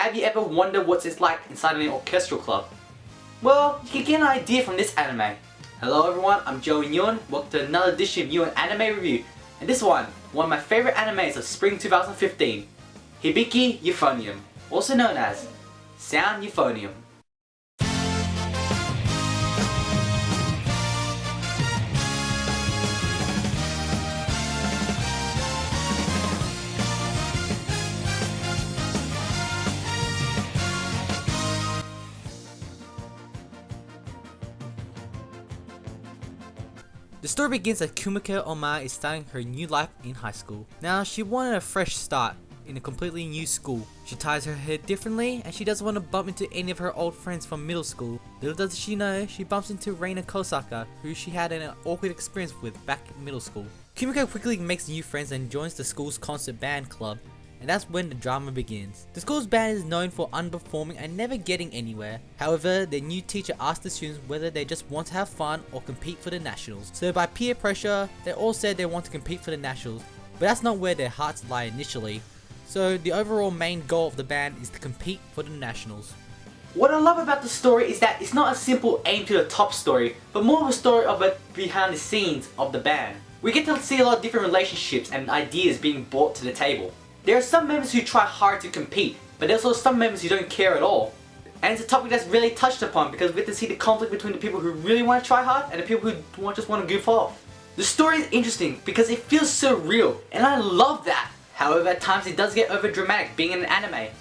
Have you ever wondered what it's like inside an orchestral club? Well, you can get an idea from this anime. Hello everyone, I'm Newin. Welcome to another edition of Newin Anime Review. And this one of my favorite animes of spring 2015. Hibike Euphonium, also known as Sound Euphonium. The story begins as Kumiko Oma is starting her new life in high school. Now, she wanted a fresh start in a completely new school. She ties her hair differently and she doesn't want to bump into any of her old friends from middle school. Little does she know, she bumps into Reina Kosaka, who she had an awkward experience with back in middle school. Kumiko quickly makes new friends and joins the school's concert band club. And that's when the drama begins. The school's band is known for underperforming and never getting anywhere. However, their new teacher asked the students whether they just want to have fun or compete for the nationals. So by peer pressure, they all said they want to compete for the nationals, but that's not where their hearts lie initially. So the overall main goal of the band is to compete for the nationals. What I love about the story is that it's not a simple aim to the top story, but more of a story of it behind the scenes of the band. We get to see a lot of different relationships and ideas being brought to the table. There are some members who try hard to compete, but there's also some members who don't care at all. And it's a topic that's really touched upon because we get to see the conflict between the people who really want to try hard and the people who just want to goof off. The story is interesting because it feels so real, and I love that. However, at times it does get over dramatic being in an anime.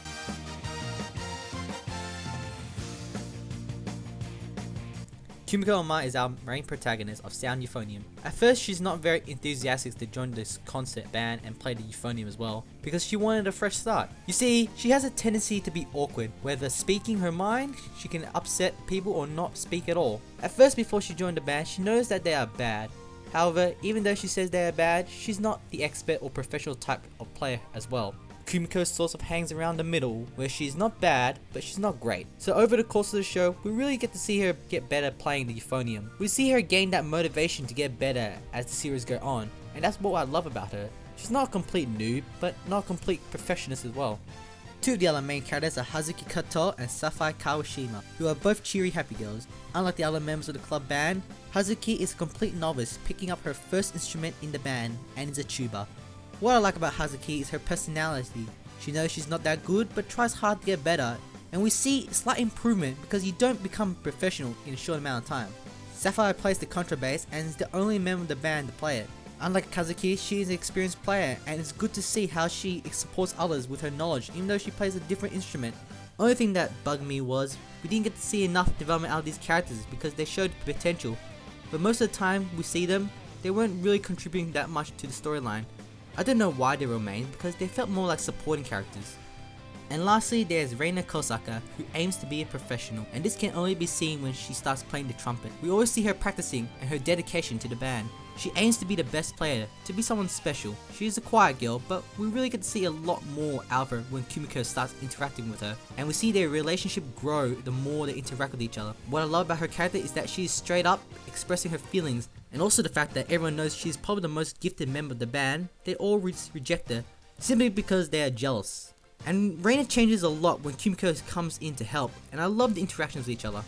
Kumiko Oma is our main protagonist of Sound Euphonium. At first, she's not very enthusiastic to join this concert band and play the euphonium as well, because she wanted a fresh start. You see, she has a tendency to be awkward, whether speaking her mind, she can upset people or not speak at all. At first, before she joined the band, she knows that they are bad. However, even though she says they are bad, she's not the expert or professional type of player as well. Kumiko sort of hangs around the middle, where she's not bad, but she's not great. So over the course of the show, we really get to see her get better playing the euphonium. We see her gain that motivation to get better as the series go on, and that's what I love about her. She's not a complete noob, but not a complete perfectionist as well. Two of the other main characters are Hazuki Kato and Safai Kawashima, who are both cheery happy girls. Unlike the other members of the club band, Hazuki is a complete novice picking up her first instrument in the band and is a tuba. What I like about Hazuki is her personality. She knows she's not that good but tries hard to get better, and we see slight improvement because you don't become professional in a short amount of time. Sapphire plays the contrabass and is the only member of the band to play it. Unlike Kazuki, she is an experienced player and it's good to see how she supports others with her knowledge even though she plays a different instrument. Only thing that bugged me was we didn't get to see enough development out of these characters because they showed potential, but most of the time we see them, they weren't really contributing that much to the storyline. I don't know why they remained because they felt more like supporting characters. And lastly, there's Reina Kosaka, who aims to be a professional, and this can only be seen when she starts playing the trumpet. We always see her practicing and her dedication to the band. She aims to be the best player, to be someone special. She is a quiet girl, but we really get to see a lot more out of her when Kumiko starts interacting with her, and we see their relationship grow the more they interact with each other. What I love about her character is that she is straight up expressing her feelings, and also the fact that everyone knows she's probably the most gifted member of the band. They all reject her, simply because they are jealous. And Reina changes a lot when Kumiko comes in to help, and I love the interactions with each other.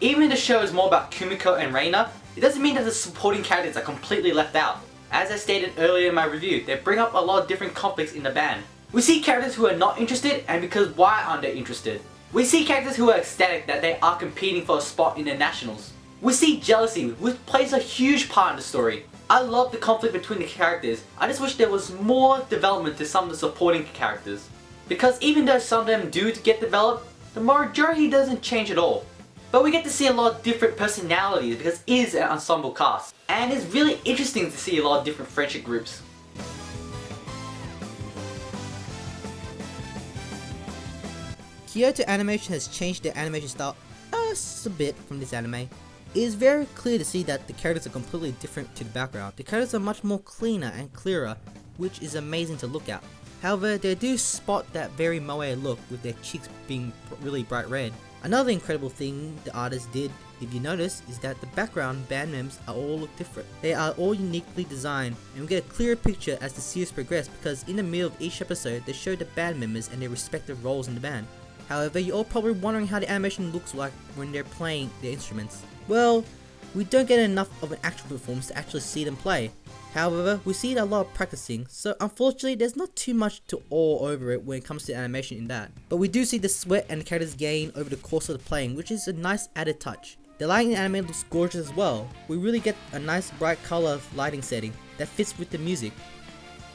Even if the show is more about Kumiko and Reina, it doesn't mean that the supporting characters are completely left out. As I stated earlier in my review, they bring up a lot of different conflicts in the band. We see characters who are not interested, and because why aren't they interested? We see characters who are ecstatic that they are competing for a spot in the nationals. We see jealousy, which plays a huge part in the story. I love the conflict between the characters. I just wish there was more development to some of the supporting characters. Because even though some of them do get developed, the majority doesn't change at all. But we get to see a lot of different personalities because it is an ensemble cast. And it's really interesting to see a lot of different friendship groups. Kyoto Animation has changed their animation style just a bit from this anime. It is very clear to see that the characters are completely different to the background. The characters are much more cleaner and clearer, which is amazing to look at. However, they do spot that very moe look with their cheeks being really bright red. Another incredible thing the artist did, if you notice, is that the background band members all look different. They are all uniquely designed, and we get a clearer picture as the series progressed, because in the middle of each episode they show the band members and their respective roles in the band. However, you're all probably wondering how the animation looks like when they're playing their instruments. Well, we don't get enough of an actual performance to actually see them play. However, we see a lot of practicing, so unfortunately there's not too much to awe over it when it comes to animation in that. But we do see the sweat and the characters gain over the course of the playing, which is a nice added touch. The lighting in the anime looks gorgeous as well. We really get a nice bright color lighting setting that fits with the music.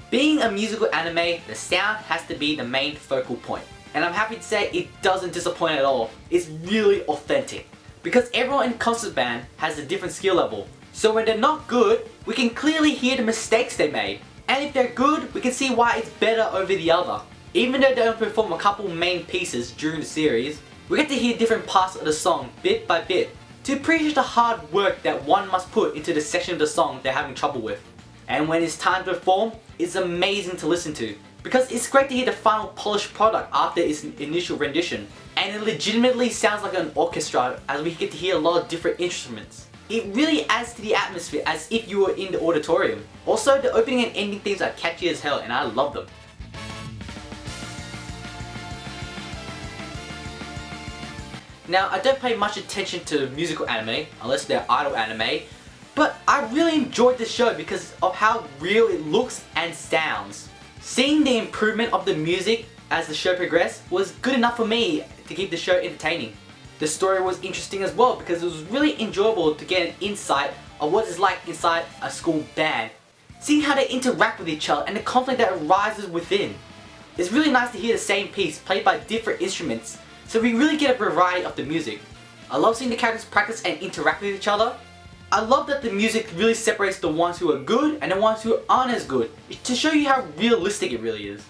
Being a musical anime, the sound has to be the main focal point. And I'm happy to say it doesn't disappoint at all. It's really authentic. Because everyone in the concert band has a different skill level. So when they're not good, we can clearly hear the mistakes they made. And if they're good, we can see why it's better over the other. Even though they don't perform a couple main pieces during the series, we get to hear different parts of the song bit by bit to appreciate the hard work that one must put into the section of the song they're having trouble with. And when it's time to perform, it's amazing to listen to. Because it's great to hear the final polished product after its initial rendition. And it legitimately sounds like an orchestra as we get to hear a lot of different instruments. It really adds to the atmosphere as if you were in the auditorium. Also, the opening and ending themes are catchy as hell and I love them. Now, I don't pay much attention to musical anime unless they're idol anime, but I really enjoyed this show because of how real it looks and sounds. Seeing the improvement of the music as the show progressed was good enough for me to keep the show entertaining. The story was interesting as well because it was really enjoyable to get an insight of what it's like inside a school band. Seeing how they interact with each other and the conflict that arises within. It's really nice to hear the same piece played by different instruments, so we really get a variety of the music. I love seeing the characters practice and interact with each other. I love that the music really separates the ones who are good and the ones who aren't as good, to show you how realistic it really is.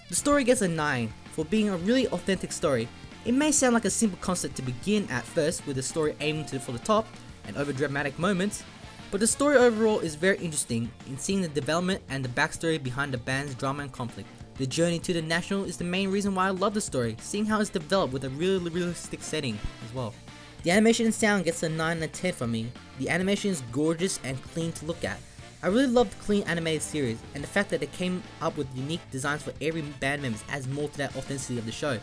The story gets a 9 for being a really authentic story. It may sound like a simple concept to begin at first, with the story aiming for the top and over dramatic moments, but the story overall is very interesting in seeing the development and the backstory behind the band's drama and conflict. The journey to the national is the main reason why I love the story, seeing how it's developed with a really realistic setting as well. The animation and sound gets a 9 and 10 from me. The animation is gorgeous and clean to look at. I really love the clean animated series, and the fact that they came up with unique designs for every band members adds more to that authenticity of the show.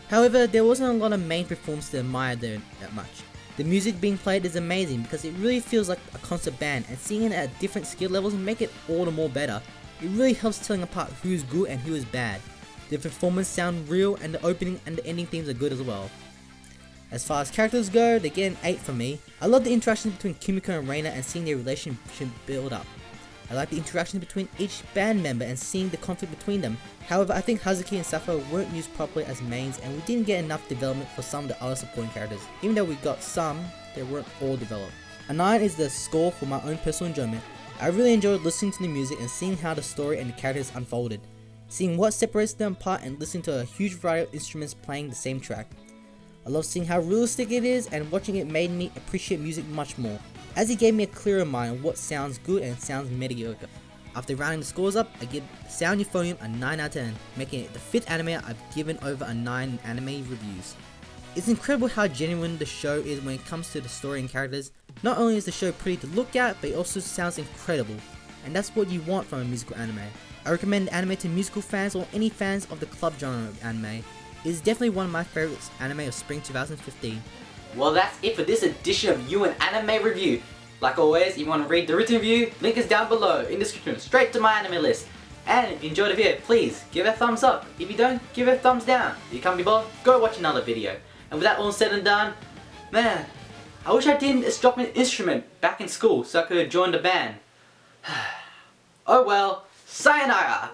However, there wasn't a lot of main performance to admire there that much. The music being played is amazing because it really feels like a concert band, and seeing it at different skill levels make it all the more better. It really helps telling apart who is good and who is bad. The performance sound real, and the opening and the ending themes are good as well. As far as characters go, they get an 8 from me. I love the interaction between Kimiko and Reina and seeing their relationship build up. I like the interaction between each band member and seeing the conflict between them. However, I think Hazuki and Sappho weren't used properly as mains, and we didn't get enough development for some of the other supporting characters. Even though we got some, they weren't all developed. A 9 is the score for my own personal enjoyment. I really enjoyed listening to the music and seeing how the story and the characters unfolded. Seeing what separates them apart and listening to a huge variety of instruments playing the same track. I love seeing how realistic it is, and watching it made me appreciate music much more, as it gave me a clearer mind of what sounds good and sounds mediocre. After rounding the scores up, I give Sound Euphonium a 9 out of 10, making it the 5th anime I've given over a 9 in anime reviews. It's incredible how genuine the show is when it comes to the story and characters. Not only is the show pretty to look at, but it also sounds incredible, and that's what you want from a musical anime. I recommend the anime to musical fans or any fans of the club genre of anime. It is definitely one of my favorites anime of spring 2015. Well, that's it for this edition of Newin Anime Review. Like always, if you want to read the written review, link is down below in the description, straight to my anime list. And if you enjoyed the video, please give it a thumbs up. If you don't, give it a thumbs down. If you can't be bothered, go watch another video. And with that all said and done, man, I wish I didn't drop an instrument back in school so I could have joined the band. Oh well, sayonara!